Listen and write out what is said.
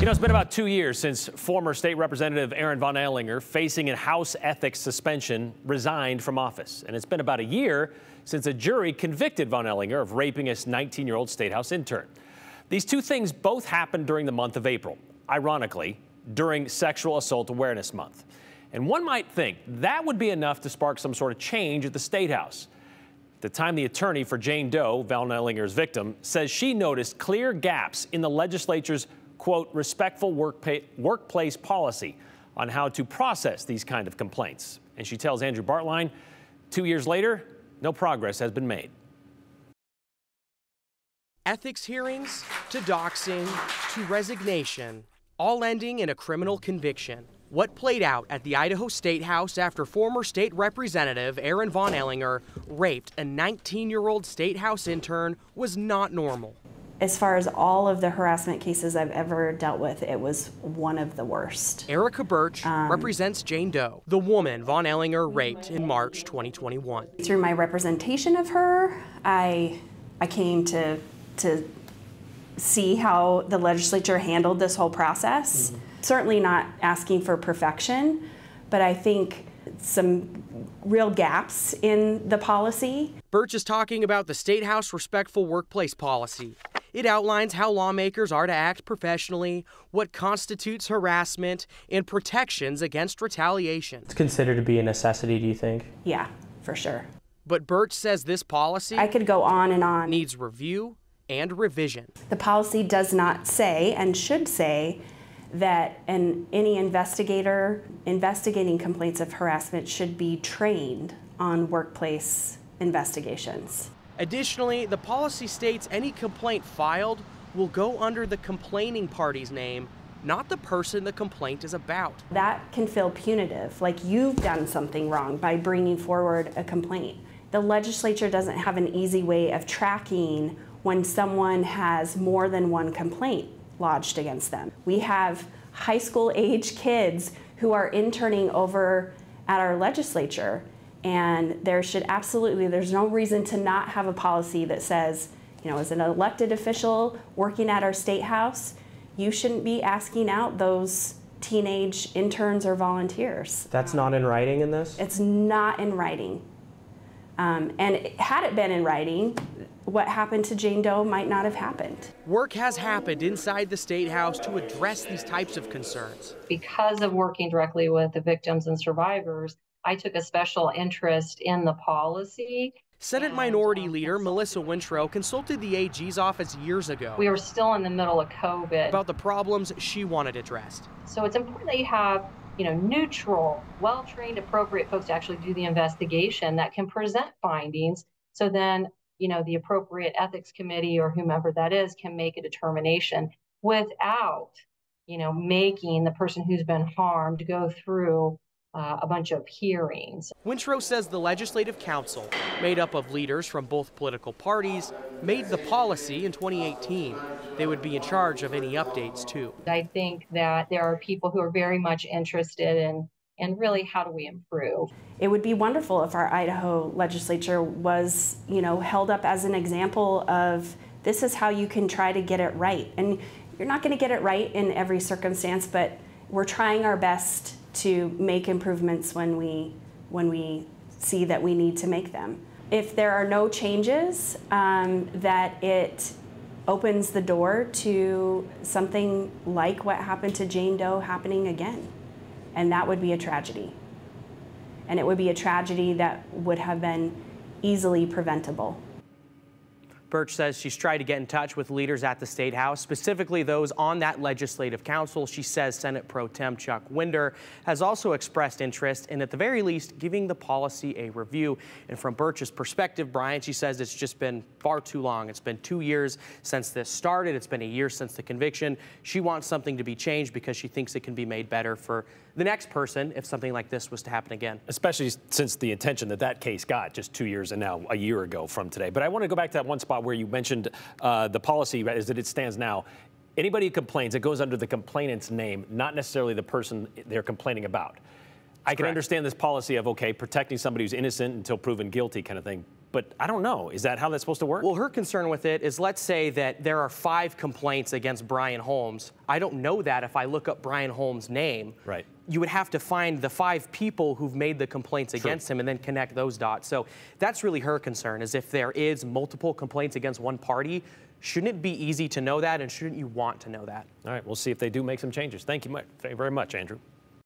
You know, it's been about 2 years since former state representative Von Ehlinger, facing a House ethics suspension, resigned from office. And it's been about a year since a jury convicted Von Ehlinger of raping a 19-year-old statehouse intern. These two things both happened during the month of April, ironically, during Sexual Assault Awareness Month. And one might think that would be enough to spark some sort of change at the State House. At the time, the attorney for Jane Doe, Von Ehlinger's victim, says she noticed clear gaps in the legislature's, quote, respectful workplace policy on how to process these kind of complaints. And she tells Andrew Bartline, 2 years later, no progress has been made. Ethics hearings to doxing to resignation, all ending in a criminal conviction. What played out at the Idaho State House after former state representative Von Ehlinger raped a 19-year-old state house intern was not normal. As far as all of the harassment cases I've ever dealt with, it was one of the worst. Erica Birch represents Jane Doe, the woman Von Ehlinger raped in March 2021. Through my representation of her, I came to see how the legislature handled this whole process. Certainly not asking for perfection, but I think some real gaps in the policy. Birch is talking about the State House Respectful Workplace Policy. It outlines how lawmakers are to act professionally, what constitutes harassment, and protections against retaliation. It's considered to be a necessity, do you think? Yeah, for sure. But Birch says this policy I could go on and on. Needs review and revision. The policy does not say, and should say, that any investigator investigating complaints of harassment should be trained on workplace investigations. Additionally, the policy states any complaint filed will go under the complaining party's name, not the person the complaint is about. That can feel punitive, like you've done something wrong by bringing forward a complaint. The legislature doesn't have an easy way of tracking when someone has more than one complaint lodged against them. We have high school age kids who are interning over at our legislature, and there's no reason to not have a policy that says, you know, as an elected official working at our state house, you shouldn't be asking out those teenage interns or volunteers. That's not in writing in this? It's not in writing. And had it been in writing, what happened to Jane Doe might not have happened. Work has happened inside the State House to address these types of concerns. Because of working directly with the victims and survivors, I took a special interest in the policy. Senate Minority Leader Melissa Wintrow consulted the AG's office years ago. We were still in the middle of COVID. About the problems she wanted addressed. So it's important that you have, neutral, well-trained, appropriate folks to actually do the investigation that can present findings. So then, the appropriate ethics committee or whomever that is can make a determination without, making the person who's been harmed go through a bunch of hearings. Wintrow says the Legislative Council, made up of leaders from both political parties, made the policy in 2018. They would be in charge of any updates, too. I think that there are people who are very much interested in really how do we improve. It would be wonderful if our Idaho legislature was, held up as an example of this is how you can try to get it right. And you're not going to get it right in every circumstance, but we're trying our best to make improvements when we see that we need to make them. If there are no changes, that it opens the door to something like what happened to Jane Doe happening again. And that would be a tragedy. And it would be a tragedy that would have been easily preventable. Birch says she's tried to get in touch with leaders at the State House, specifically those on that legislative council. She says Senate Pro Tem Chuck Winder has also expressed interest in, at the very least, giving the policy a review. And from Birch's perspective, Brian, she says it's just been far too long. It's been 2 years since this started. It's been a year since the conviction. She wants something to be changed because she thinks it can be made better for the next person if something like this was to happen again. Especially since the attention that case got just 2 years and now a year ago from today. But I want to go back to that one spot where you mentioned the policy as it stands now. Anybody who complains, it goes under the complainant's name, not necessarily the person they're complaining about. I can understand this policy of, okay, protecting somebody who's innocent until proven guilty kind of thing. But I don't know. Is that how that's supposed to work? Well, her concern with it is, let's say that there are 5 complaints against Brian Holmes. I don't know that if I look up Brian Holmes' name. Right. You would have to find the 5 people who've made the complaints against him and then connect those dots. So that's really her concern, is if there is multiple complaints against one party, shouldn't it be easy to know that, and shouldn't you want to know that? All right, we'll see if they do make some changes. Thank you very much, Andrew.